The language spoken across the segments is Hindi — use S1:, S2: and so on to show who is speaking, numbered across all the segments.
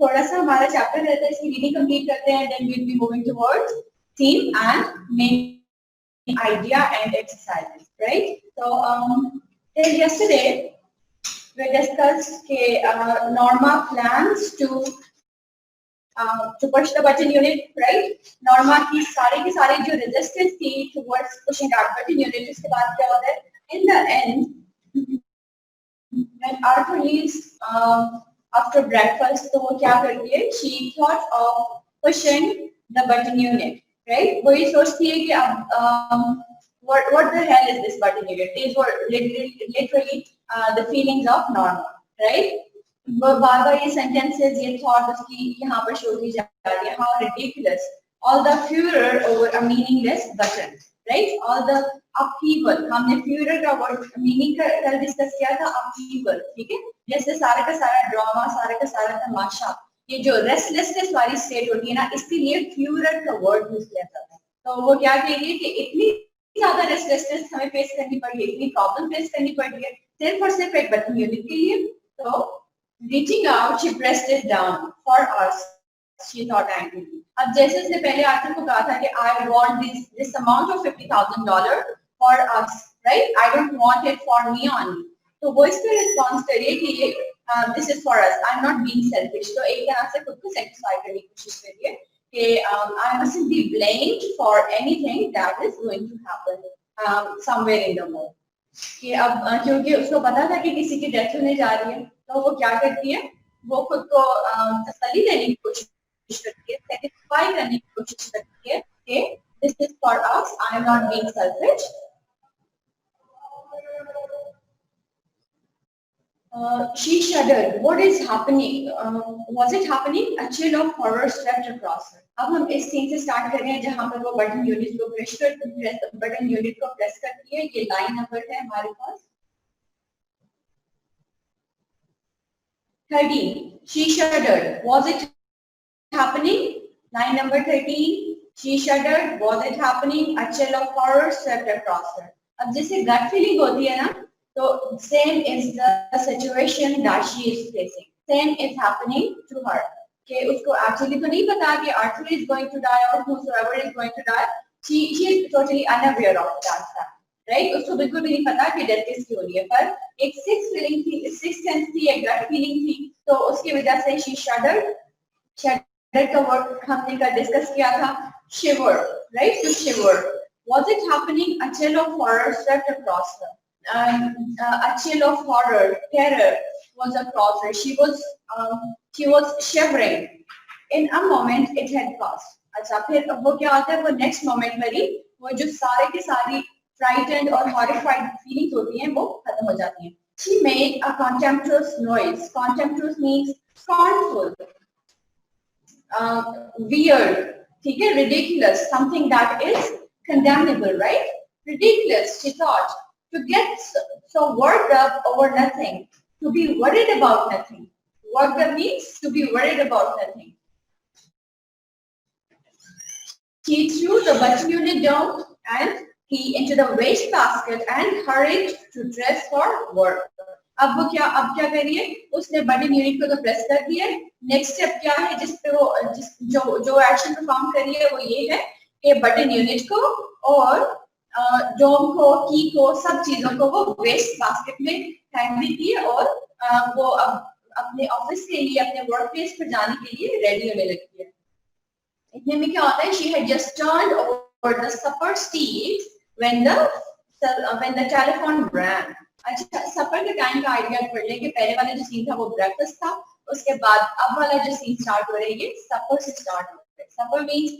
S1: थोड़ा सा हमारा चैप्टर रहता है, इसकी रीडिंग कंप्लीट करते हैं, then we will be moving towards theme and main idea and exercises, right? So yesterday we discussed Norma plans to push the button unit, right? Norma की सारी जो resistance थी towards pushing that button unit, उसके बाद क्या होता है? In the end, when Arthur leaves after breakfast, तो वो क्या करती है? She thought of pushing the button unit, right? वो ये सोचती है कि अब what the hell is this button unit? These were literally the feelings of Norma, right? वो बार-बार ये sentences, ये thought उसकी यहाँ पर show की जा रही है. How ridiculous! All the furor over a meaningless button, right? All the upheaval. हमने furor का word meaning कल discuss किया था, upheaval, ठीक है? जैसे सारा का सारा drama, सारा का सारा तमाशा, ये जो restlessness वाली state होती है ना, इसके लिए furor का word use किया जाता है. तो वो क्या कहेगी कि इतनी ज़्यादा restlessness हमें face करनी पड़ी है, इतनी problem face करनी पड़ी है, सिर्फ और सिर्फ एक button unit के लिए. तो reaching out, she pressed it down for us. She thought angrily. अब जैसे उसने पहले आर्थिक को कहा था कि I want this amount of $50,000 for us, right? I don't want it for me only. तो वो इसका response करिए कि ये this is for us. I'm not being selfish. तो एक तरह से खुद को satisfy करने की कोशिश करिए कि I mustn't be blamed for anything that is going to happen somewhere in the world. कि अब क्योंकि उसको पता था कि किसी की डेथ होने जा रही है, तो वो क्या करती है? वो खुद को तसल्ली देने की कोशिश करती है, सेटिस्फाई करने की कोशिश करती है कि this is for us, I am not being selfish. She shuddered. What is happening? Was it happening? A chill of horror swept across her. अब हम इस सीन से स्टार्ट कर रहे हैं जहां पर वो बटन यूनिट को प्रेस करती है. ये लाइन नंबर है हमारे पास 13. She shuddered. Was it happening? Line number 13. She shuddered. Was it happening? A chill of horror swept across her. अब जैसे gut feeling होती है ना, तो same is the situation that she is facing. Same is happening to her. कि उसको actually तो नहीं पता कि Arthur is going to die or whosoever is going to die. She is totally unaware of that fact, right? उसको बिल्कुल भी नहीं पता कि death किसकी हो रही है, पर एक sixth feeling थी, sixth sense थी, एक gut feeling थी, तो उसकी वजह से she shuddered. Shuddered का word हमने कल discuss किया था, shiver, right? To shiver. Was it happening? A chill of horror swept across her. A chill of horror, terror was across her. She was shivering. In a moment, it had passed. अच्छा, फिर वो क्या होता है? वो next moment में ही वो जो सारे के सारी frightened और horrified feelings होती हैं, वो खत्म हो जाती हैं. She made a contemptuous noise. Contemptuous means scornful, weird, ठीक है? Ridiculous, something that is condemnable, right? Ridiculous, she thought. To get so worked up over nothing, to be worried about nothing. Worked up means to be worried about nothing. She threw the button unit down and key into the waste basket and hurried to dress for work. अब क्या कर रही है? उसने बटन यूनिट को तो प्रेस कर दिया. नेक्स्ट स्टेप क्या है जिस पे वो जो एक्शन परफॉर्म कर रही है वो ये है कि बटन यूनिट को और डोम को, की को, सब चीजों को वो वेस्ट बास्केट में फेंक देती है और वो अब अपने ऑफिस के लिए, अपने वर्क प्लेस पर जाने के लिए रेडी होने लगती है. इतने में क्या होता है? She had just turned over the supper seats when the telephone rang. अच्छा, सफर के टाइम का आइडिया कर लें कि पहले वाला जो सीन था वो ब्रेकफास्ट था, उसके बाद अब वाला जो सीन स्टार्ट हो रहा है ये सफर से स्टार्ट हो रहा है. सफर means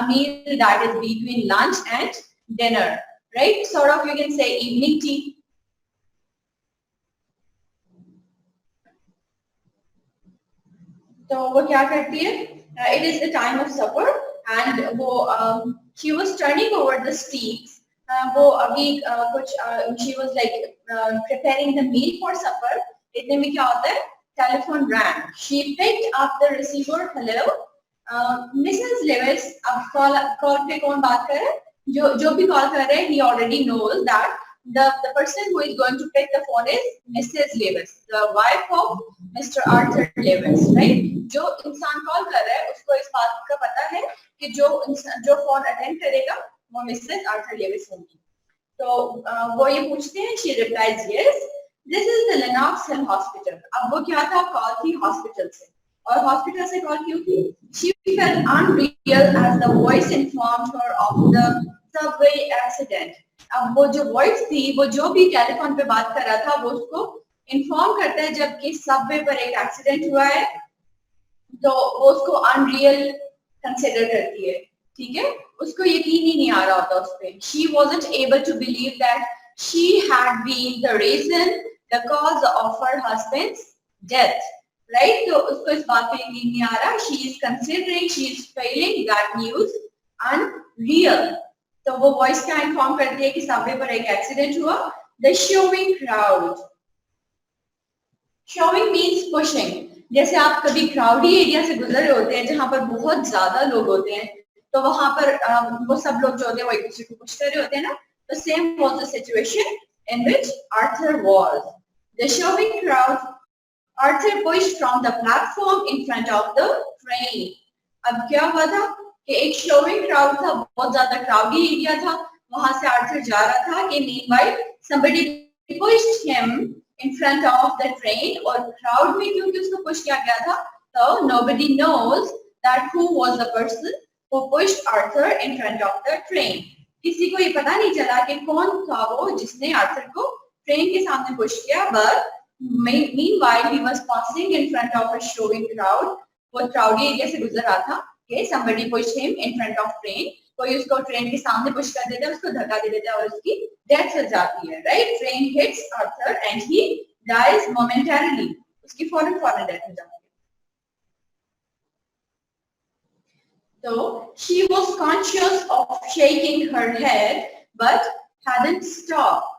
S1: a meal that is between lunch and dinner, right? Sort of you can say evening tea. तो वो क्या करती है? It is the time of supper and वो she was turning over the steaks. वो अभी कुछ she was like preparing the meal for supper. इतने में क्या होता है? Telephone rang. She picked up the receiver. Hello, Mrs. Lewis. अब कॉल पे कौन बात कर रहा है? जो भी कॉल कर रहे हैं, he already knows that the person who is going to pick the phone is Mrs. Lewis, the wife of Mr. Arthur Lewis, right? जो इंसान कॉल कर रहा है उसको इस बात का पता है कि जो फोन अटेंड करेगा वो मिसेस आर्थर लेविस होंगी। तो वो ये पूछते हैं, she replies yes, this is the Lenox Hill Hospital। अब वो क्या था, कॉल थी हॉस्पिटल से, और हॉस्पिटल से कॉल क्यों थी? She felt unreal as the voice informed her of the subway accident। अब वो जो वॉइस थी, वो जो भी टेलीफोन पे बात कर रहा था वो उसको इन्फॉर्म करता है जबकि सबवे पर एक एक्सीडेंट हुआ है, तो वो उसको अनरियल कंसिडर करती है, ठीक है, उसको यकीन ही नहीं आ रहा होता उस पे। She wasn't able to believe that she had been the reason, the cause of her husband's death, right? तो उसको इस बात पे यकीन नहीं आ रहा। She is considering, she is failing that news unreal। तो वो वॉइस क्या इन्फॉर्म करती है कि सबवे पर एक एक्सीडेंट हुआ। The showing crowd, showing means pushing। जैसे आप कभी क्राउडी एरिया से गुजर रहे होते हैं जहां पर बहुत ज्यादा लोग होते हैं, तो वहां पर वो सब लोग जो होते हैं वो एक दूसरे को पुश कर रहे होते हैं ना, तो same was the situation in which Arthur was. The showing crowd, Arthur pushed from the platform in front of the train. अब क्या हुआ था कि एक शोविंग क्राउड था, बहुत ज्यादा क्राउडी एरिया था, वहां से आर्थर जा रहा था कि meanwhile somebody pushed him in front of the train, और क्राउड में क्योंकि उसको पुश किया गया था, तो nobody knows that who was the person who pushed Arthur in front of the train। किसी को ये पता नहीं चला कि कौन था वो जिसने आर्थर को ट्रेन के सामने पुश किया, but meanwhile he was passing in front of a showing crowd। वो क्राउडी एरिया से गुजर रहा था कि somebody pushed him in front of train, कोई उसको ट्रेन के सामने पुश कर देता है, उसको धक्का दे देता है और उसकी डेथ हो जाती है, right? Train hits Arthur and he dies momentarily, उसकी फौरन डेथ हो जाती है। तो she was conscious of shaking her head but hadn't stopped।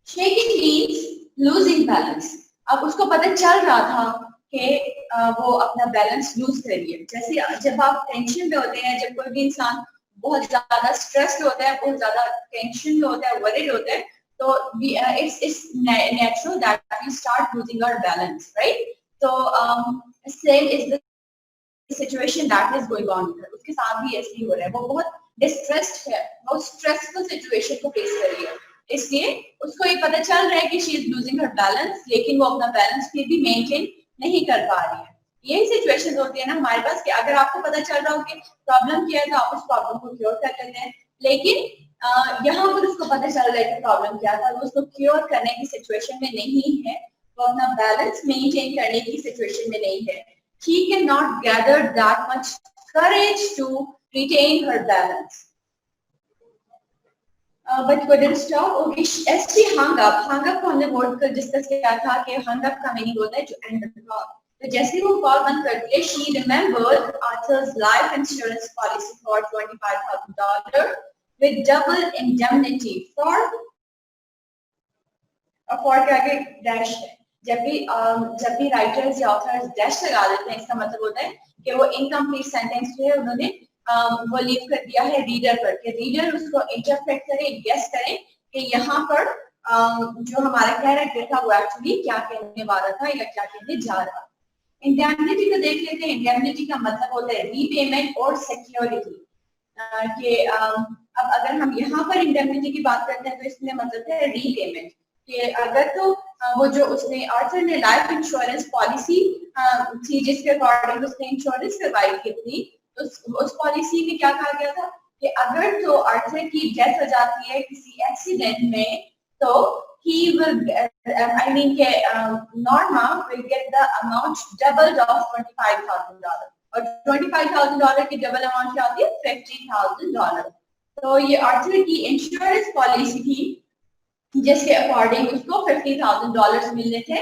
S1: Shaking means losing balance। अब उसको पता चल रहा था कि वो अपना बैलेंस लूज कर रही है। जैसे जब आप टेंशन में होते हैं, जब कोई भी इंसान बहुत ज्यादा स्ट्रेस्ड होता है, बहुत ज्यादा टेंशन में होता है, वरीड होता है, तो it's natural that we start losing our balance, right? तो same is the situation that is going on। उसके साथ भी ऐसे ही हो रहा है, वो बहुत डिस्ट्रेस्ड है, वो स्ट्रेसफुल सिचुएशन को फेस कर रही है, इसलिए उसको ये पता चल रहा है कि she is losing her balance, लेकिन वो अपना बैलेंस फिर भी मेंटेन नहीं कर पा रही है। यही सिचुएशन होती है ना हमारे पास कि अगर आपको पता चल रहा हो कि प्रॉब्लम क्या है तो आप उस प्रॉब्लम को क्योर कर लेते हैं, लेकिन यहाँ पर उसको पता चल रहा है कि प्रॉब्लम क्या था, वो उसको क्योर करने की सिचुएशन में नहीं है, वो अपना बैलेंस मेंटेन करने की सिचुएशन में नहीं है। She cannot gather that much courage to retain her balance, but couldn't stop। Okay, as she hung up को हमने वर्ड कर डिस्कस किया था कि hung up का मीनिंग होता है to end the call। तो जैसे वो कॉल बंद करती है, she remembered Arthur's life insurance policy for $25,000 with double indemnity for क्या के डैश है। जब भी राइटर्स या ऑथर्स डैश लगा देते हैं, इसका मतलब होता है कि वो इनकम्प्लीट सेंटेंस जो है उन्होंने वो लीव कर दिया है रीडर पर, कि रीडर उसको इंटरप्रेट करे, गेस करे कि यहाँ पर जो हमारा कैरेक्टर था वो एक्चुअली क्या कहने वाला था या क्या कहने जा रहा। इंडेमनिटी को देख लेते हैं। इंडेमनिटी का मतलब होता है रीपेमेंट और सिक्योरिटी। कि अब अगर हम यहाँ पर इंडेमनिटी की बात करते हैं तो इसमें मतलब है रीपेमेंट, कि अगर तो वो जो उसने आर्थर ने लाइफ इंश्योरेंस पॉलिसी थी जिसके अकॉर्डिंग उसने इंश्योरेंस करवाई थी अपनी, तो उस पॉलिसी में क्या कहा गया था कि अगर तो आर्थर की डेथ हो जाती है किसी एक्सीडेंट में, तो he will I mean Norma will get the amount doubled of $25,000, और $25,000 की डबल अमाउंट क्या होती है $50,000। तो ये आर्थर की इंश्योरेंस पॉलिसी थी जिसके अकॉर्डिंग उसको $50,000 मिलने थे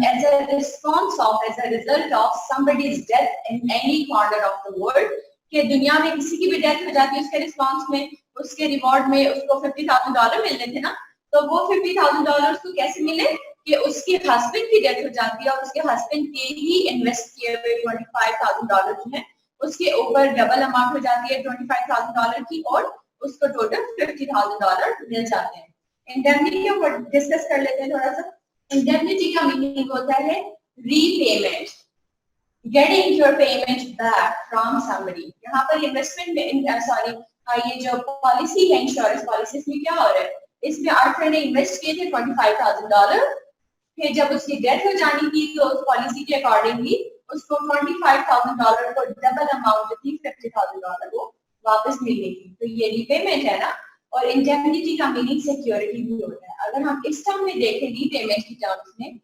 S1: as a result of somebody's death in any corner of the world। कि दुनिया में किसी की भी डेथ हो जाती है, उसके रिस्पॉन्स में, उसके रिवॉर्ड में उसको $50,000 मिलने थे ना, तो वो $50,000 उसको कैसे मिले कि उसके हस्बैंड की डेथ हो जाती है और उसके हस्बैंड के ही इन्वेस्ट किए हुए $25,000 जो है उसके ऊपर डबल अमाउंट हो जाती है $25,000 की, और उसको टोटल $50,000 मिल जाते हैं। इंडेमनिटी को डिस्कस कर लेते हैं थोड़ा सा। इंडेमनिटी का मीनिंग होता है repayment, getting your payment back from somebody। यहाँ पर इन्वेस्टमेंट में सॉरी ये जो पॉलिसी है इंश्योरेंस पॉलिसी में क्या हो रहा है, इसमें आर्थर ने इन्वेस्ट किए थे $25,000, फिर जब उसकी डेथ हो जानी थी तो उस पॉलिसी के अकॉर्डिंगली उसको $25,000 को डबल अमाउंट थी $50,000 वो वापस मिलनी थी। तो ये रीपेमेंट है ना। और इंडेमनिटी का मीनिंग सिक्योरिटी भी होता है। अगर हम इस टर्म में देखें रीपेमेंट की टर्म्स में,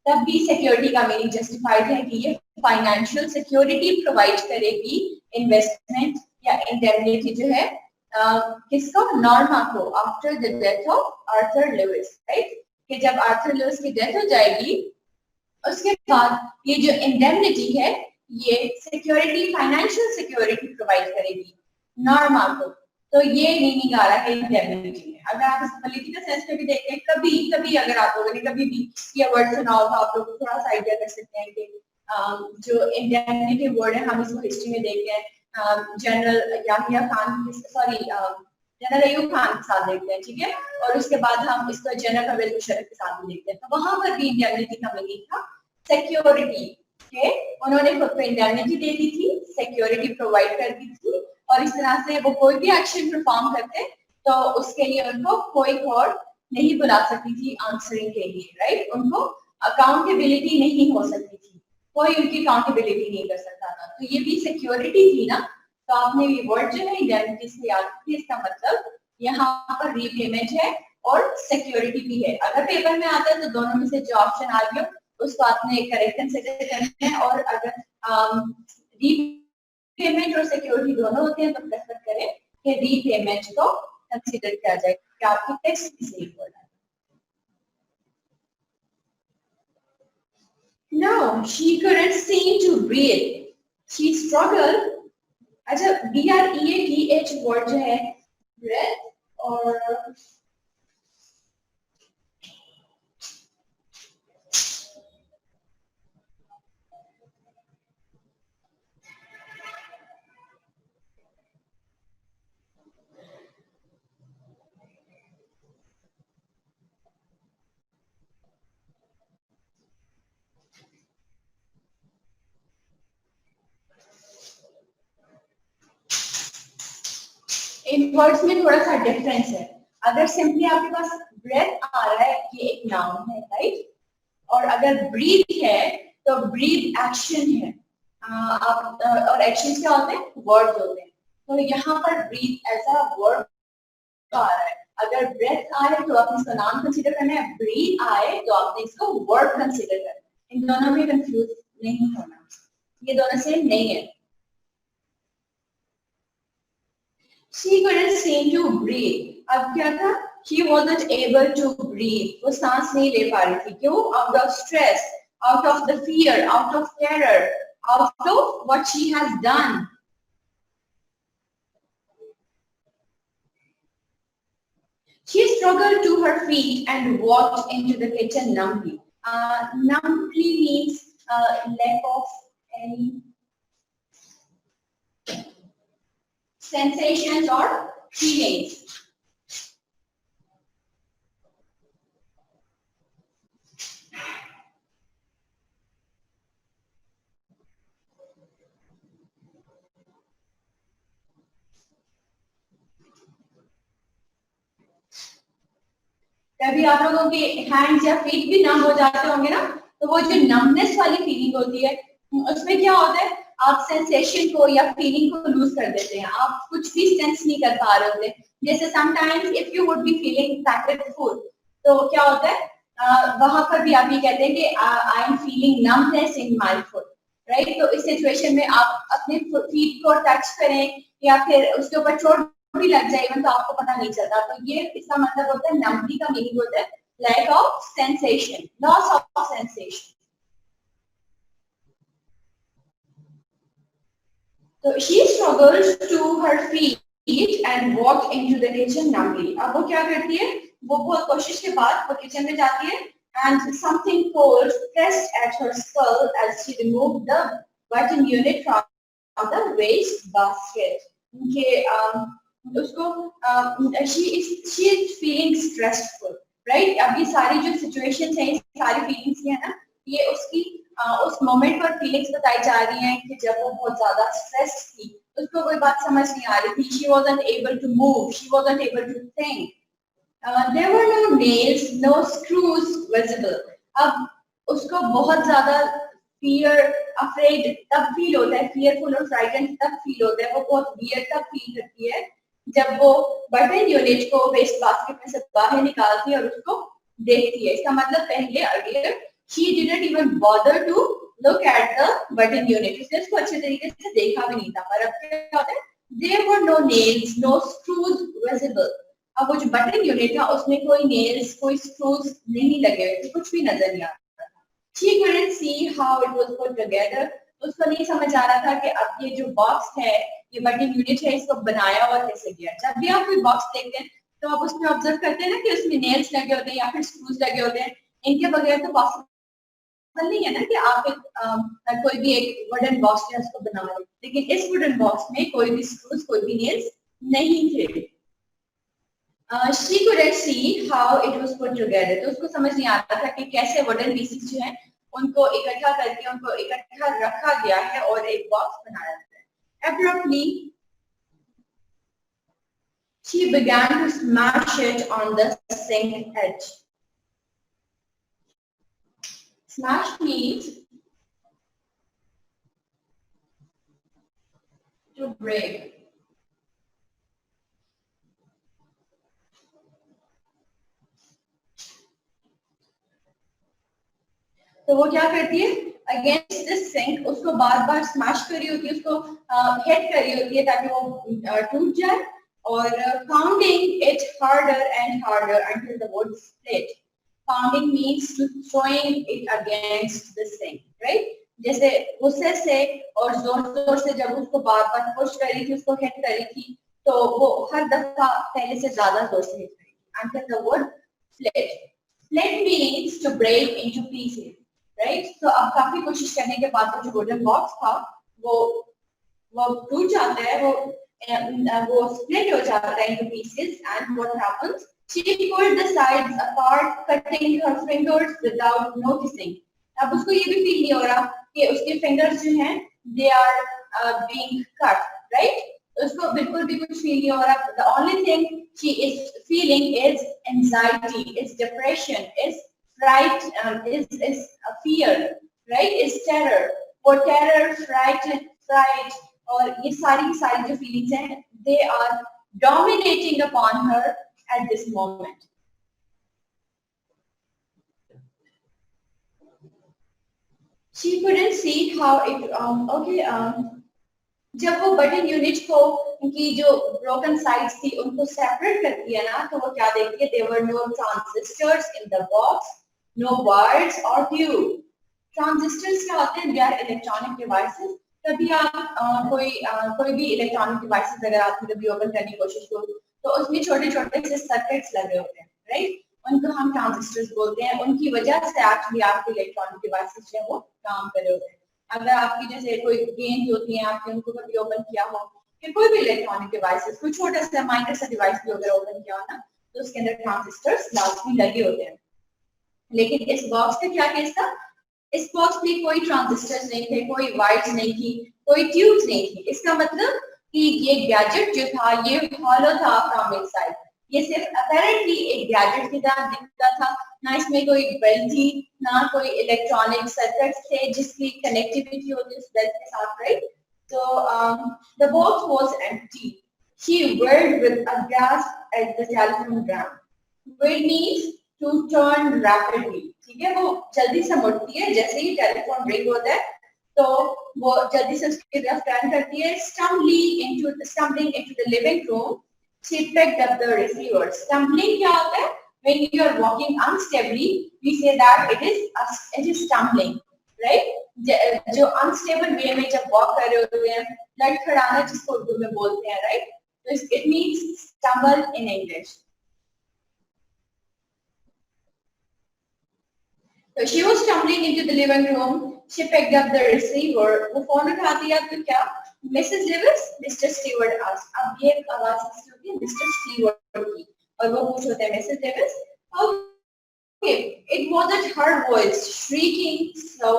S1: तब भी सिक्योरिटी का मीनिंग जस्टिफाइड है कि ये फाइनेंशियल सिक्योरिटी प्रोवाइड करेगी इन्वेस्टमेंट या इंडेमनिटी जो है किसको, नॉर्मा को, after the death of Arthur Lewis, right. कि जब आर्थर लुइस की डेथ हो जाएगी उसके बाद ये जो इंडेमनिटी है ये सिक्योरिटी, फाइनेंशियल सिक्योरिटी प्रोवाइड करेगी नॉर्मा को। तो ये मीनिंग आ रहा है इंडेमनिटी में। अगर आप इस पॉलिटिकल सेंस में भी देखें, कभी कभी अगर आप लोगों ने कभी भी ये वर्ड सुना हो तो आप लोग थोड़ा सा आइडिया कर सकते हैं कि जो इंडेमनिटी वर्ड है हम इसको हिस्ट्री में देखते हैं general Yahya Khan, sorry general Ayub Khan के साथ देखते हैं, ठीक है। और उसके बाद हम इसको जनरल परवेज मुशर्रफ के साथ भी देखते हैं। तो वहां पर भी इंडेमनिटी का मीनिंग था सिक्योरिटी के, उन्होंने खुद को इंडेमनिटी दे दी थी, सिक्योरिटी प्रोवाइड कर दी थी, और इस तरह से वो कोई भी एक्शन परफॉर्म करते तो उसके लिए उनको कोई कोर्ट नहीं बुला सकती थी आंसरिंग के लिए, राइट। उनको अकाउंटेबिलिटी नहीं हो सकती थी, कोई उनकी अकाउंटेबिलिटी नहीं कर सकता था। तो ये भी सिक्योरिटी थी ना। तो आपने ये वर्ड जो है इंडेमनिटी से याद रखिए, इसका मतलब यहाँ पर रीपेमेंट है और सिक्योरिटी भी है। अगर पेपर में आता है तो दोनों में से जो ऑप्शन आ गया उसको आपने करेक्ट कंसीडर करना है, और अगर रीपेमेंट और सिक्योरिटी दोनों होते हैं तो प्रेफर करें कि रीपेमेंट को कंसीडर किया जाए कि आपकी टेक्स्ट भी सही बोल रहा है। No, she couldn't seem to breathe. She struggled. अच्छा, BREATH वर्ड जो है breath और इन वर्ड्स में थोड़ा सा डिफरेंस है। अगर सिंपली आपके पास ब्रेथ आ रहा है ये एक नाउन है, राइट। और अगर ब्रीथ है तो ब्रीथ एक्शन है। आप और एक्शन क्या होते हैं, वर्ड्स होते हैं। तो यहाँ पर ब्रीथ एज अ वर्ड आ रहा है। अगर ब्रेथ आए तो आपने इसका नाम कंसीडर करना है, ब्रीथ आए तो आपने इसको वर्ड कंसीडर करना है। इन दोनों में कंफ्यूज नहीं होना, ये दोनों सेम नहीं है। She couldn't seem to breathe. अब क्या था, she wasn't able to breathe. वो सांस नहीं ले पा रही थी। क्यों? Out of stress, out of the fear, out of terror, out of what she has done. She struggled to her feet and walked into the kitchen numbly. Numbly means lack of any sensations or feelings. कभी आप लोगों के हैंड्स या फीट भी नम हो जाते होंगे ना, तो वो जो नमनेस वाली फीलिंग होती है उसमें क्या होता है, आप सेंसेशन को या फीलिंग को लूज कर देते हैं, आप कुछ भी सेंस नहीं कर पा रहे होते। जैसे sometimes if you would be feeling packet food, तो क्या होता है वहां पर भी आप ये कहते हैं कि I am feeling numbness in my foot, right. तो इस सिचुएशन में आप अपने फीट को टच करें या फिर उसके ऊपर चोट भी लग जाए इवन तो आपको पता नहीं चलता। तो ये इसका मतलब होता है, नम्बी का मीनिंग होता है lack of sensation, loss of sensation. तो she struggles to her feet and walked into the kitchen numbly. अब वो क्या करती है, वो बहुत कोशिश के बाद वो किचन में जाती है and something cold pressed at her skull as she removed the button unit from the waste basket. उनके उसको she is feeling stressful, right? अब ये सारी जो situations हैं, सारी feelings है ना, ये उसकी उस मोमेंट पर फीलिंग्स बताई जा रही हैं कि जब वो बहुत ज्यादा स्ट्रेस थी, उसको कोई बात समझ नहीं आ रही थी. She wasn't able to move, she wasn't able to think. There were no nails, no screws visible. अब उसको बहुत ज्यादा fear, afraid तब फील होता है, fearful और frightened तब फील होता है, वो बहुत weird तब फील करती है जब वो बटन यूनिट को वेस्ट बास्केट में से बाहर निकालती है और उसको देखती है. इसका मतलब पहले earlier she didn't even bother to look at the button unit. उसने उसको अच्छे तरीके से देखा भी नहीं था. पर अब क्या होता है? There were no nails, no screws visible. अब वो जो बटन यूनिट था उसमें कोई नेल्स, कोई स्क्रूज नहीं लगे हुए थे, कुछ भी नजर नहीं आ रहा था. She couldn't see how it was put together. उसको नहीं समझ आ रहा था कि अब ये जो बॉक्स है, ये बटन यूनिट है, इसको बनाया हुआ कैसे गया. जब भी आप कोई बॉक्स देखते हैं तो आप उसमें ऑब्जर्व करते हैं ना कि उसमें नेल्स लगे होते हैं या फिर स्क्रूज लगे होते हैं. इनके बगैर तो पॉसिबल नहीं है ना कि आप कोई भी एक वुडन बॉक्स है उसको बना लें. लेकिन इस वुडन बॉक्स में कोई भी स्क्रूज, कोई भी नेल्स नहीं थे. She couldn't see how it was put together. तो उसको समझ नहीं आता था कि कैसे वुडन पीसेस जो हैं उनको इकट्ठा करके उनको इकट्ठा रखा गया है और एक बॉक्स बनाया है. Abruptly, she began to smash it on the sink edge. Smash means to break. तो वो क्या करती है? अगेंस्ट दिस सिंक उसको बार बार स्मैश करी होती है, उसको हिट करी होती है ताकि वो टूट जाए. और pounding it harder and harder until the wood split. Pounding means to throwing it against the sink, right? जैसे गुस्से से और जोर जोर से जब उसको बार बार पुश करी थी, उसको हिट करी थी, तो वो हर दफा पहले से ज्यादा जोर से हिट करी थी until the wood split. Split means to break into pieces. Right. तो अब काफी कोशिश करने के बाद जो वुडन बॉक्स था वो टूट जाता है, वो स्प्लिट हो जाता है into pieces. And what happens? She pulled the sides apart, cutting her fingers without noticing. अब उसको ये भी फील नहीं हो रहा कि उसके फिंगर्स जो हैं they are being cut, right? उसको बिल्कुल भी कुछ फील नहीं हो रहा. The only thing she is feeling is anxiety, is depression, is fright, is a fear, right? Is terror. वो terror, fright और ये सारी जो feelings हैं, they are dominating upon her at this moment. She couldn't see how it. जब वो बटन यूनिट को उनकी जो ब्रोकन साइड्स थी उनको सेपरेट करती है ना, तो वो क्या देखती है? There were no transistors in the box, no wires or tube. Transistors क्या होते हैं? They are electronic devices. कभी आप कोई भी इलेक्ट्रॉनिक डिवाइसेस अगर आप कभी ओपन करने की कोशिश करो तो उसमें छोटे छोटे से सर्किट्स लगे होते हैं, राइट? उनको हम ट्रांजिस्टर्स बोलते हैं. उनकी वजह से एक्चुअली आपके इलेक्ट्रॉनिक डिवाइसेस जो है वो काम कर रहे होते हैं. अगर आपकी जैसे कोई गेम्स होती हैं, आपने उनको कभी ओपन किया हो, या कोई भी इलेक्ट्रॉनिक डिवाइसेस, कोई छोटा सा माइनर सा डिवाइस भी अगर ओपन किया हो ना, तो उसके अंदर ट्रांजिस्टर्स लाजमी लगे होते हैं. लेकिन इस बॉक्स का क्या केस था? इस बॉक्स में कोई ट्रांजिस्टर्स नहीं थे, कोई वायर्स नहीं थी, कोई ट्यूब्स नहीं थी. इसका मतलब कि ये गैजेट जो था ये हॉलो था फ्रॉम इनसाइड. ये सिर्फ अपेरेंटली एक गैजेट की तरह दिखता था, ना इसमें कोई बेल थी, ना कोई इलेक्ट्रॉनिक सर्किट्स थे जिसकी कनेक्टिविटी होती उस बेल के साथ, right? So the box was empty. She whirled with a gasp at the telephone rang. Whirl means to turn rapidly. ठीक है, वो जल्दी से मुड़ती है जैसे ही टेलीफोन रिंग होता है, तो वो जल्दी से उसकी तरफ टर्न करती है. Stumbling into the living room, she picked up the receiver. Stumbling क्या होता है? When you are walking unstably, we say that it is stumbling, right? जो अनस्टेबल वे में जब वॉक कर रहे होते हैं, लड़खड़ाना जिसको उर्दू में बोलते हैं, राइट? तो it means stumble in English. So she was stumbling into the living room. She picked up the receiver. वो फोन उठा दिया तो क्या? Mrs. Lewis, Mr. Stewart asked. अब ये आवाज किसकी होती है? Mr. Stewart की. और वो पूछ होता है Mrs. Lewis. Okay, it wasn't her voice shrieking, so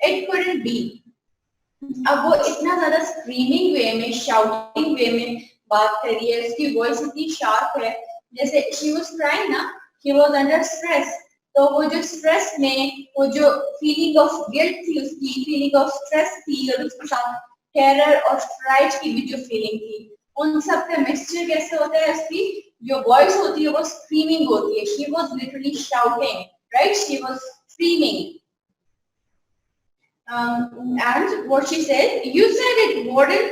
S1: it couldn't be. अब वो इतना ज्यादा स्क्रीमिंग वे में, शाउटिंग वे में बात कर रही है, उसकी वॉइस इतनी शार्प है, जैसे शी वाज क्राइंग ना, शी वाज अंडर स्ट्रेस, तो वो जो स्ट्रेस में वो जो फीलिंग ऑफ गिल्ट थी, उसकी फीलिंग ऑफ स्ट्रेस थी, और उसके साथ टेरर और फ्राइट की भी जो फीलिंग थी, उन सब का मिक्सचर कैसे होता है, उसकी जो वॉइस होती है वो स्क्रीमिंग होती है, she was literally shouting, right, she was screaming. And what she said, you said it wouldn't,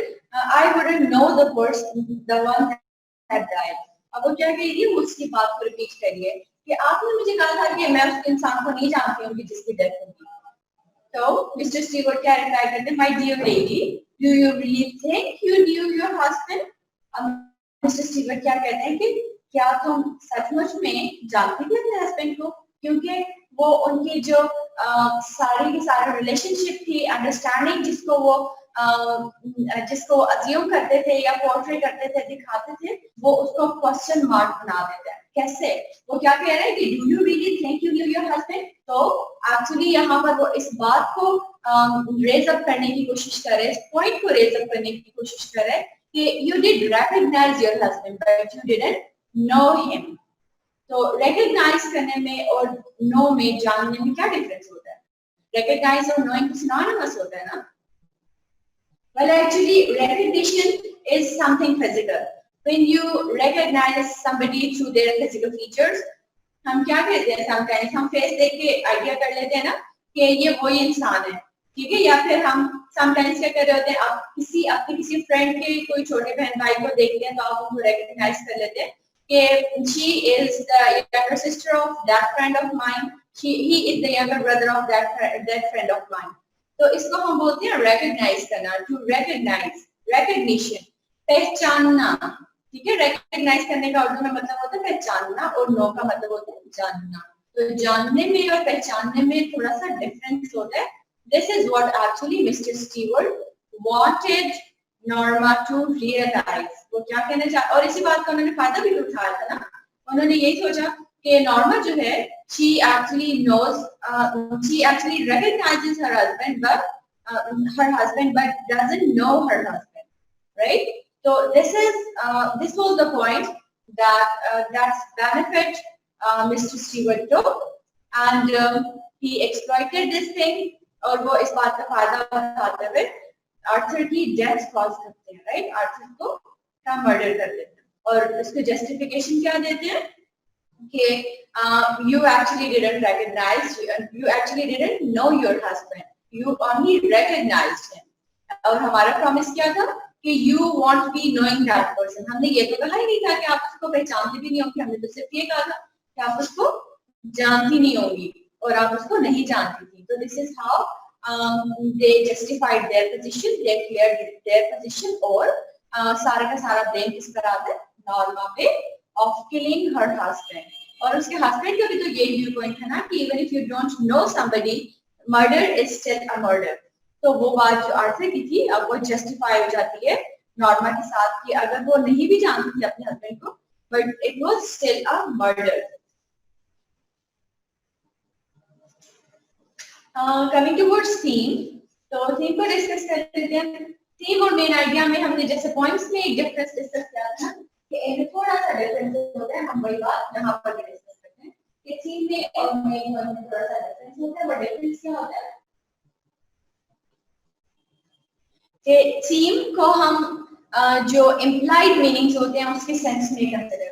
S1: I wouldn't know the person, the one that died. अब वो क्या कह रही है, उसकी बात को रिपीट करिए कि आपने मुझे कहा था कि मैं उस इंसान को नहीं जानती हूँ कि जिसकी डेथ हुई. तो मिस्टर स्टीवर्ट क्या रिप्लाई करते हैं, my dear lady, do you really think you knew your husband. अब मिस्टर स्टीवर्ट क्या कहते हैं कि क्या तुम सचमुच में जानती थी अपने हस्बैंड को, क्योंकि वो उनकी जो सारी की सारी रिलेशनशिप थी, अंडरस्टैंडिंग जिसको अज्यूम करते थे या पोर्ट्रे करते थे, दिखाते थे, वो उसको क्वेश्चन मार्क बना देते हैं. कैसे? वो क्या कह रहे हैं कि do you really think you knew your husband. तो एक्चुअली यहाँ पर वो इस बात को रेज अप करने की कोशिश करे, इस पॉइंट को रेज अप करने की कोशिश करे कि you did recognize your husband but you didn't know him. तो रिकॉग्नाइज करने में और नो में, जानने में क्या डिफरेंस होता है? रिकॉग्नाइज और नोइंग सिनोनिमस होता है ना. Well, actually, recognition is something physical. When you recognize somebody through their physical features, हम क्या कहते हैं, sometimes हम फेस देख के आइडिया कर लेते हैं ना कि ये वही इंसान है, ठीक है. या फिर हम sometimes क्या कर रहे होते हैं, आप अपने किसी फ्रेंड के कोई छोटे बहन भाई को देखते हैं तो आप उनको रिकॉग्नाइज कर लेते हैं कि she is the younger sister of that friend of mine, he is the younger brother of that friend of mine. तो इसको हम बोलते हैं रिकॉग्नाइज करना, टू रिकॉग्नाइज, रिकॉग्निशन, पहचानना, ठीक है. रिकॉग्नाइज करने का उर्दू में मतलब होता है पहचानना, और नो का मतलब होता है जानना. तो जानने में और पहचानने में थोड़ा सा डिफरेंस होता है. This is what actually Mr Stewart wanted Norma to realize. वो क्या कहना चाह, और इसी बात का उन्होंने फायदा भी उठाया था ना. उन्होंने यही सोचा कि नॉर्मा जो है, she actually knows, she actually recognizes her husband but doesn't know her husband, right? So this was the point that's benefit Mr. Stewart took, and he exploited this thing, और वो इस बात का फायदा उठाते हुए आर्थर की डेथ कॉज करते हैं, राइट. आर्थर को का मर्डर कर देते हैं, और उसको जस्टिफिकेशन क्या देते हैं कि you actually didn't recognize, you actually didn't know your husband, you only recognized him. और हमारा प्रॉमिस क्या था कि you won't be knowing that person. हमने ये तो कहा ही नहीं था कि आप उसको पहचानते भी नहीं होंगे, हमने तो सिर्फ ये कहा था कि आप उसको जानती नहीं होंगी और आप उसको नहीं जानती थी. तो this is how they justified their position, they cleared their position, और सारा का सारा ब्लेम किस पर आता है, नॉर्मा पे, of killing her husband. और उसके हस्बैंड का भी तो यही व्यू पॉइंट है ना कि even if you don't know somebody, murder is still a murder. तो वो बात जो आर्थर की थी, अब वो जस्टिफाई हो जाती है नॉर्मा के साथ कि अगर वो नहीं भी जानती थी अपने हस्बैंड को, but it was still a murder. Coming towards theme, तो थीम को डिस्कस कर लेते हैं. थीम और मेन आइडिया में हमने जैसे पॉइंट्स में एक डिफरेंस डिस्कस किया था कि इनमें थोड़ा सा डिफरेंस होता है, हम वही बात यहाँ पर भी डिस्कस करते हैं कि थीम में और मेन में थोड़ा सा डिफरेंस होता है. वो डिफरेंस क्या होता है कि थीम को हम जो इम्प्लाइड मीनिंग्स होते हैं उसके सेंस में कंसिडर करते हैं.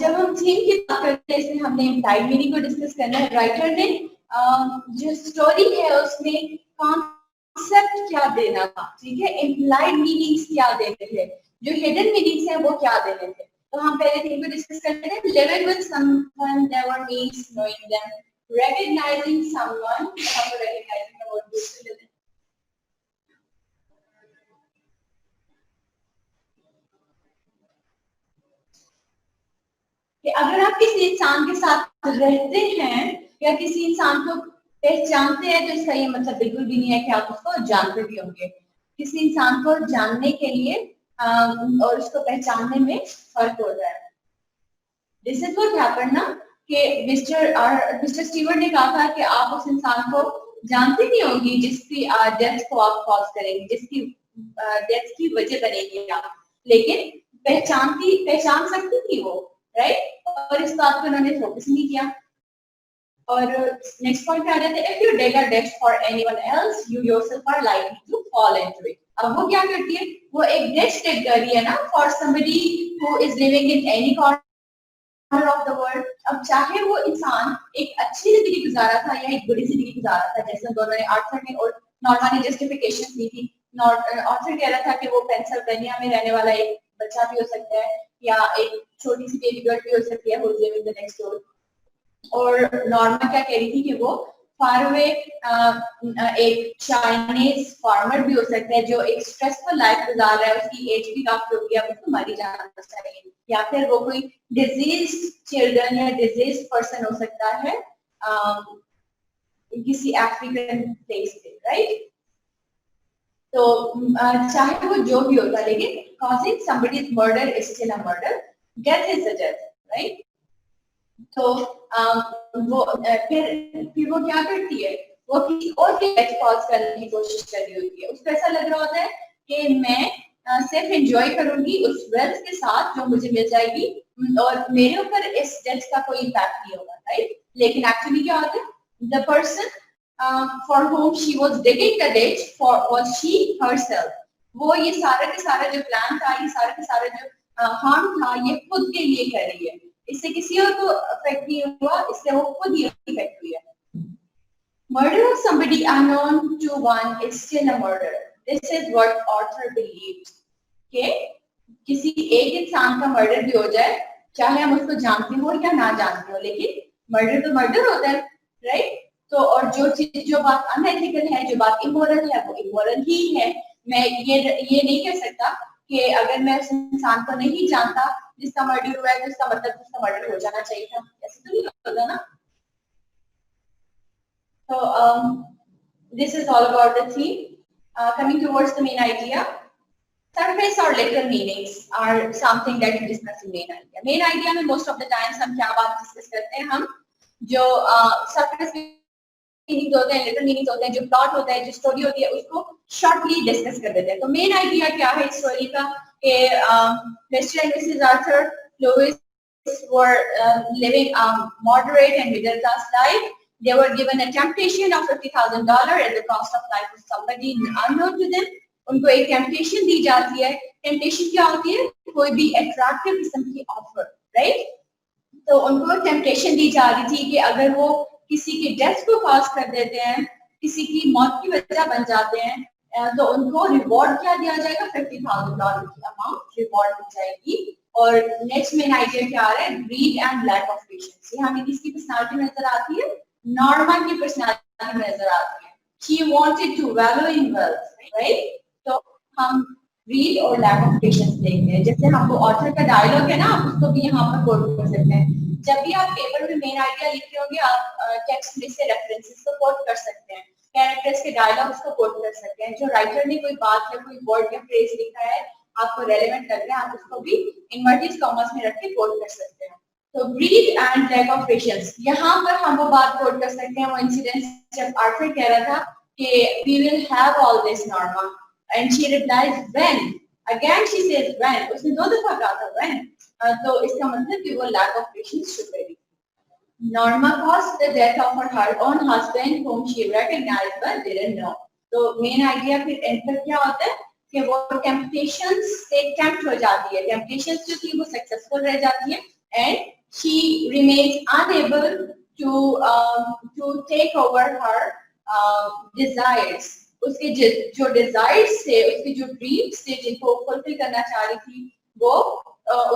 S1: जब हम थीम की बात करते हैं, इसमें हमने इम्प्लाइड मीनिंग को डिस्कस करना है। राइटर ने जो स्टोरी है उसमें कॉन्सेप्ट क्या देना था, ठीक है, इम्प्लाइड मीनिंग्स क्या देने थे, जो हिडन मीनिंग्स हैं वो क्या देने थे। तो हम पहले थीम को डिस्कस करते हैं। Living with someone never means knowing them, recognizing someone, recognizing the word दूसरे लेते हैं। कि अगर आप किसी इंसान के साथ रहते हैं या किसी इंसान को पहचानते हैं तो इसका ये मतलब बिल्कुल भी नहीं है कि आप उसको जानते भी होंगे। किसी इंसान को जानने के लिए और उसको पहचानने में फर्क होता है। दिस इज व्हाट हैपेंड ना कि मिस्टर स्टीवर्ट ने कहा था कि आप उस इंसान को जानते नहीं होंगी जिसकी डेथ को आप कॉज करेंगे, जिसकी डेथ की वजह बनेगी आप, लेकिन पहचान सकती थी वो, राइट। और इस बात को उन्होंने फोकस नहीं किया। और नेक्स्ट पॉइंट पे आ जाते हैं, if you dig a dish for anyone else you yourself are likely to fall into it. अब वो क्या करती है, वो एक डिश डिग कर रही है ना for somebody who is living in any corner of the world. अब चाहे वो इंसान एक अच्छी जिंदगी गुजारा था या एक बुरी जिंदगी गुजारा था, जैसे दोनों ने आर्थर ने और नॉर्मा ने जस्टिफिकेशन दी थी। आर्थर कह रहा था कि वो पेंसिल्वेनिया में रहने वाला एक बच्चा भी हो सकता है या एक छोटी सी बेबी गर्ल भी हो सकती है who is living the next door। और नॉर्मा क्या कह रही थी कि वो फार अवे एक चाइनीज फार्मर भी हो सकता है जो एक स्ट्रेसफुल लाइफ गुजार रहा है, उसकी एज भी काफी हो गई है, उसको मरी जाना चाहिए। या फिर वो कोई डिजीज चिल्ड्रन या डिजीज पर्सन हो सकता है किसी अफ्रीकन प्लेस पे, राइट। तो चाहे वो जो भी होता, लेकिन causing somebody's murder is still a murder, death is a death, right। तो फिर वो क्या करती है, वो किसी और की डेथ कॉज करने की कोशिश कर रही होती है। उसको ऐसा लग रहा होता है कि मैं सिर्फ एंजॉय करूंगी उस वेल्थ के साथ जो मुझे मिल जाएगी और मेरे ऊपर इस डेथ का कोई इम्पैक्ट नहीं होगा, राइट। लेकिन एक्चुअली क्या होता है, the person for whom she was digging the ditch for was she herself। वो ये सारा के सारा जो प्लान था, ये सारा के सारा जो हार्म था, ये खुद के लिए कर रही है। इससे किसी और को अफेक्ट नहीं हुआ, इससे वो खुद ही इफेक्ट हुई है। Murder of somebody unknown to one is still a murder. This is what author believes। कि किसी एक इंसान का मर्डर भी हो जाए, चाहे हम उसको जानते हो या ना जानते हो, लेकिन मर्डर तो मर्डर होता है, राइट। तो और जो बात अनएथिकल है, जो बात इमोरल है, वो इमोरल ही है। मैं ये नहीं कह सकता कि अगर मैं उस इंसान को नहीं जानता जिसका मर्डर हुआ है तो इसका मतलब उसका मर्डर हो जाना चाहिए था, ऐसे तो नहीं होता ना। तो this is all about the theme। Coming towards the main idea, surface or literal meanings are something that we discuss in main idea। main idea में most of the times हम क्या बात डिस्कस करते हैं, हम जो surface मीनिंग होते हैं, लिटिल मीनिंग होते हैं, जो प्लॉट होता है, जो स्टोरी होती है, उसको शॉर्टली डिस्कस कर देते हैं। तो मेन आइडिया क्या है इस स्टोरी का कि Mr and Mrs Arthur Lewis were living a moderate and middle class life। They were given a temptation of $50,000 at the cost of life of somebody unknown to them। उनको एक टेम्पटेशन दी जाती है। टेम्पटेशन क्या होती है, कोई भी अट्रैक्टिव किस्म की ऑफर, राइट। तो उनको टेम्पटेशन दी जा रही थी कि अगर वो किसी की डेथ को कॉज कर देते हैं, किसी की मौत की वजह बन जाते हैं, तो उनको रिवॉर्ड क्या दिया जाएगा, $50,000 की अमाउंट रिवॉर्ड दी जाएगी। और नेक्स्ट मेन आइडिया क्या आ रहा है, greed and lack of patience. ये हमें किसकी पर्सनालिटी में नजर आती है, नॉर्मा की पर्सनालिटी में नजर आती है। She wanted to value in wealth, right. तो हम ग्रीड और लैक ऑफ पेशेंस देखते हैं। जैसे हमको ऑथर का डायलॉग है ना, आप उसको भी यहाँ पर कोट कर सकते हैं। जब भी आप पेपर में मेन आइडिया लिख रहे होंगे, आप टेक्स्ट में से रेफरेंसेस को कोट कर सकते हैं, कैरेक्टर्स के डायलॉग्स को कोट कर सकते हैं। जो राइटर ने कोई बात या कोई वर्ड या फ्रेज लिखा है, आपको रेलेवेंट लग रहा है, आप उसको भी इन्वर्टेड कॉमास में रख के कोट कर सकते हैं। तो greed and lack of patience, यहाँ पर हम वो बात कोट कर सकते हैं, वो इंसिडेंट जब आर्थर कह रहा था कि we will have all this Norma and she replies when, again she says when, उसने दो दफा कहा था व्हेन। तो इसका मतलब कि वो लैक ऑफ पेशेंस शो करेगी। Norma caused the death of her own husband whom she recognized but didn't know। तो मेन आइडिया फिर एंटर क्या होता है कि वो टेम्पटेशंस से टेम्प्ट हो जाती है, टेम्पटेशंस जो थी वो सक्सेसफुल रह जाती है, and she remains unable to take over her desires. उसके जो desires थे, उसके जो dreams थे जिनको fulfill करना चाह रही थी, वो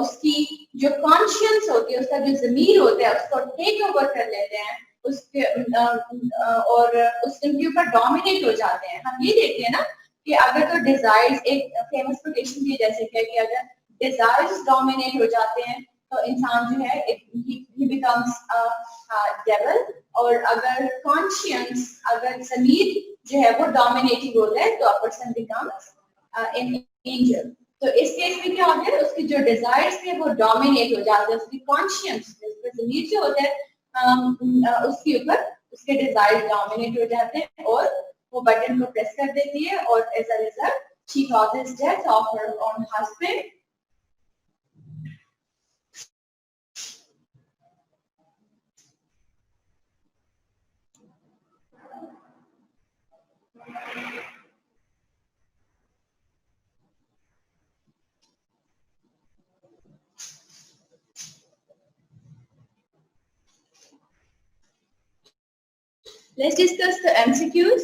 S1: उसकी जो conscience होती है, उसका जो ज़मीर होता है, उसको take over कर लेते हैं, उसके और उनके ऊपर dominate हो जाते हैं. हम ये देखते हैं ना कि अगर तो desires, एक famous quotation भी जैसे कि अगर desires dominate हो जाते हैं तो इंसान जो है he becomes a devil, और अगर conscience, अगर ज़मीर जो है वो dominating होता है तो a person becomes an angel. तो इस केस में क्या होता है, उसके जो desires थे वो dominate हो जाते हैं, उसकी conscience, उसका ज़मीर जो होता है उसके ऊपर उसके desires dominate हो जाते हैं और वो बटन को प्रेस कर देती है और as a result she causes death of her own husband. Let's discuss the MCQs.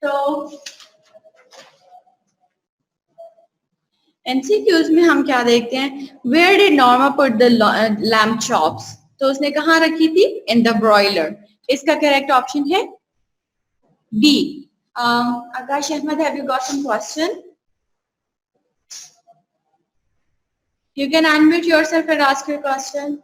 S1: तो MCQs में हम क्या देखते हैं, where did Norma put the lamb chops? तो उसने कहाँ रखी थी? In the broiler. इसका correct option है B. Akash Ahmed, have you got some question? You can unmute yourself and ask your question.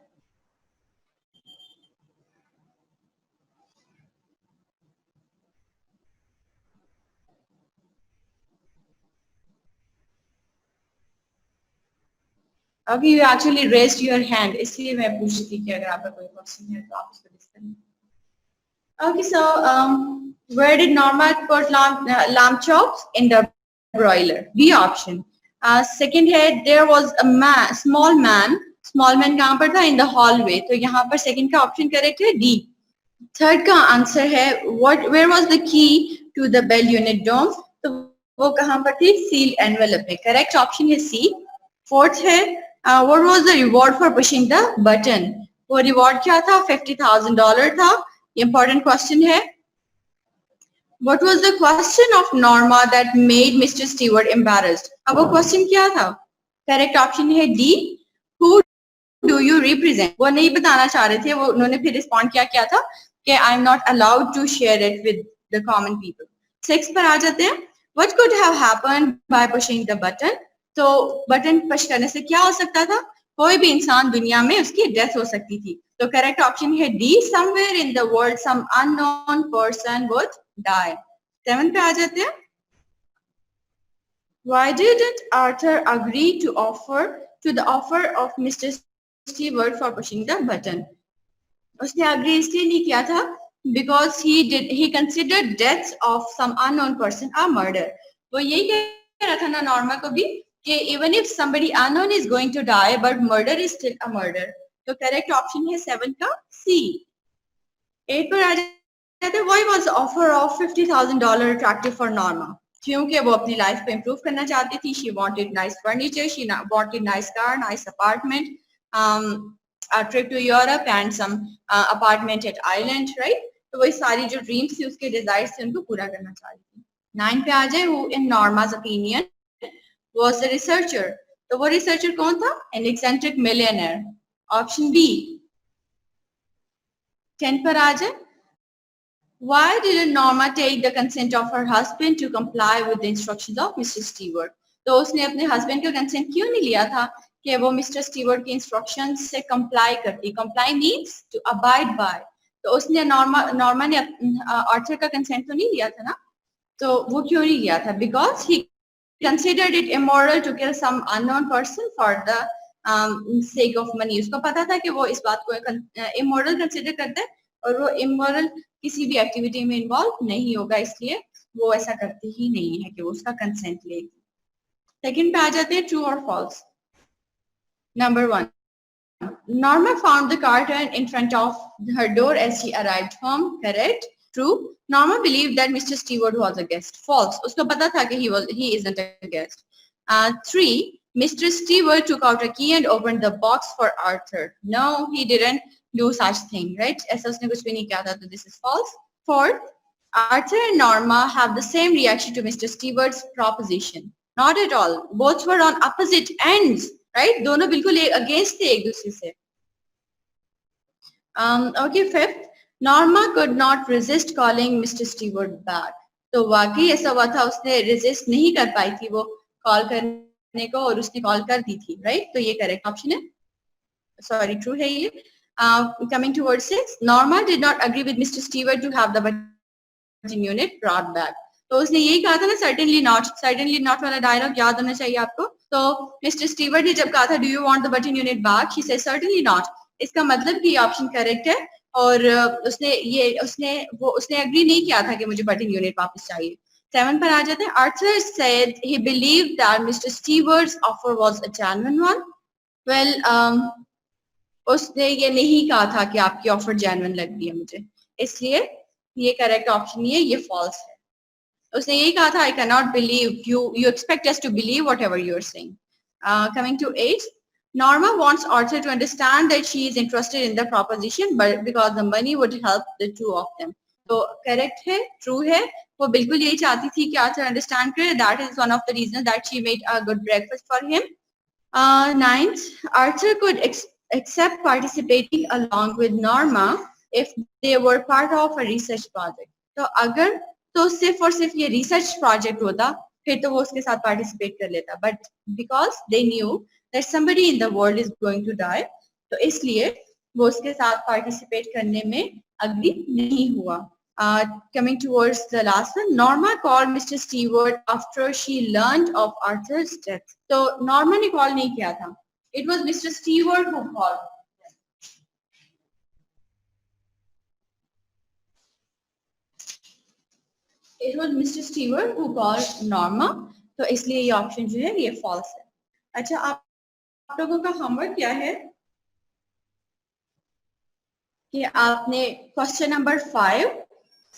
S1: अभी you actually raised your hand, इसलिए मैं पूछ रही थी कि अगर आपका कोई क्वेश्चन है तो आप उसको डिस्कस करें. Okay, so where did Norma put lamb chops? In the broiler. B option. Second है, there was a man, small man कहाँ पर था? In the hallway. तो यहाँ पर second का option correct है D. Third का answer है, where was the key to the bell unit dome? तो वो कहाँ पर थी? Seal envelope में. Correct option है C. Fourth है, what was the reward for pushing the button? वो reward क्या था? $50,000 था. Important question है. What was the question of Norma that made Mr. Stewart embarrassed? अब वो question क्या था? Correct option है D. Who do you represent? वो नहीं बताना चाह रहे थे, वो उन्होंने फिर respond क्या था कि I'm not allowed to share it with the common people. 6 पर आ जाते हैं. What could have happened by pushing the button? तो बटन push करने से क्या हो सकता था? कोई भी इंसान दुनिया में उसकी डेथ हो सकती थी. तो करेक्ट ऑप्शन है D. Somewhere in the world some unknown person would die. 7 पे आ जाते हैं. Why didn't Arthur agree to the offer of Mr. Stewart for pushing the button? उसने agree इसलिए नहीं किया था because he considered deaths of some unknown person a murder. वो यही कह रहा था ना नॉर्मा को भी कि even if somebody unknown is going to die but murder is still a murder. तो करेक्ट ऑप्शन है 7 का C. 8 पर आ जाते हैं. Why was the offer of $50,000 attractive for Norma? क्योंकि वो अपनी लाइफ को इम्प्रूव करना चाहती थी. She wanted nice furniture, she wanted nice car, nice apartment, a trip to Europe and some apartment at Ireland, right? तो वही सारी जो ड्रीम्स थी उसके डिजायर्स थे उनको पूरा करना चाह रही थी. 9 पे आ जाए. Who in Norma's opinion was the researcher? तो वो रिसर्चर कौन था? An eccentric millionaire. Option B. 10 पर आ जाए. Why didn't Norma take the consent of her husband to comply with the instructions of Mr. Stewart? तो उसने अपने हस्बैंड का कंसेंट क्यों नहीं लिया था कि वो मिस्टर स्टीवर्ट की इंस्ट्रक्शंस से कंप्लाई करती? Comply means to abide by. तो उसने नॉर्मा ने आर्थर का कंसेंट तो नहीं लिया था ना. तो वो क्यों नहीं लिया था? Because he considered it immoral to kill some unknown person for the sake of money. उसको पता था कि वो इस बात को immoral consider करता है और वो immoral किसी भी एक्टिविटी में इन्वॉल्व नहीं होगा, इसलिए वो ऐसा करती ही नहीं है कि वो उसका कंसेंट लेगी. सेकंड पे आ जाते हैं ट्रू और false. Number 1, Norma found the curtain in front of her door as she arrived home. Correct. True. Norma believed that Mr. Stewart was a guest. False. उसको पता था कि he isn't a guest. 3, Mr. Stewart took out a key and opened the box for Arthur. No, he didn't do such thing, right? ऐसा उसने कुछ भी नहीं किया था, तो this is false. Fourth, Arthur and Norma have the same reaction to Mr. Stewart's proposition. Not at all. Both were on opposite ends, right? दोनों बिल्कुल against थे एक दूसरे से. Okay, fifth, Norma could not resist calling Mr. Stewart back. तो वाकई ऐसा हुआ था, उसने resist नहीं कर पाई थी वो call करने को, और उसने call कर दी थी, right? तो ये correct option है. Sorry, true है ये. Coming towards 6, Norma did not agree with Mr. Stewart to have the button unit brought back. तो उसने यही कहा था ना, certainly not वाला डायलॉग याद होना चाहिए आपको. तो मिस्टर स्टीवर्ट ने जब कहा था, do you want the button unit back? She said certainly not. इसका मतलब कि ये ऑप्शन करेक्ट है, और उसने एग्री नहीं किया था कि मुझे बटन यूनिट वापस चाहिए. 7 पर आ जाते हैं. Arthur said he believed that Mr. Stewart's offer was a genuine one. Well, उसने ये नहीं कहा था कि आपकी ऑफर जेन्युइन लग रही है मुझे, इसलिए ये करेक्ट ऑप्शन नहीं है, ये फॉल्स है. उसने यही कहा था, I cannot believe you expect us to believe whatever you are saying. Coming to 8, Norma wants Arthur to understand that she is interested in the proposition, but because the money would help the two of them. तो करेक्ट है, ट्रू है, वो बिल्कुल यही चाहती थी कि आर्थर अंडरस्टैंड करे. That is one of the reason that she made a good breakfast for him. 9th, Arthur could accept participating along with Norma if they were part of a research project. तो अगर तो सिर्फ और सिर्फ ये रिसर्च प्रोजेक्ट होता, फिर तो वो उसके साथ पार्टिसिपेट कर लेता, but because they knew that somebody in the world is going to die, तो इसलिए वो उसके साथ पार्टिसिपेट करने में अग्री नहीं हुआ. Coming towards the last one, Norma called Mr. Stewart after she learned of Arthur's death. तो Norma ने कॉल नहीं किया था, it was Mr. Stewart who called. It was Mr. Stewart who called Norma. तो इसलिए ये ऑप्शन जो है ये फॉल्स है. अच्छा, आप लोगों का होमवर्क क्या है कि आपने क्वेश्चन नंबर 5,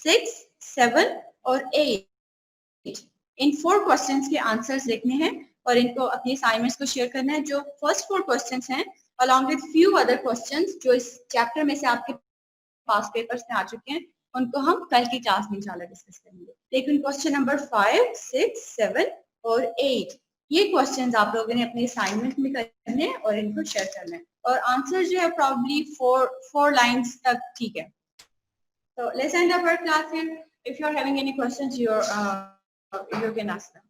S1: 6, 7 और 8 इन 4 क्वेश्चंस के आंसर्स लिखने हैं और इनको अपनी असाइनमेंट्स को शेयर करना है. जो फर्स्ट 4 क्वेश्चंस हैं along with few other questions जो इस चैप्टर में से आपके पास पेपर्स में आ चुके हैं, उनको हम कल की क्लास में इंशाल्लाह डिस्कस करेंगे. लेकिन क्वेश्चन नंबर 5, 6, 7 और 8 ये क्वेश्चंस आप लोगों ने अपनी असाइनमेंट में करने हैं और इनको शेयर करना है, और आंसर जो है प्रॉब्ली 4 लाइंस तक ठीक है. So let's end up our class here. If you're having any questions, you can ask them.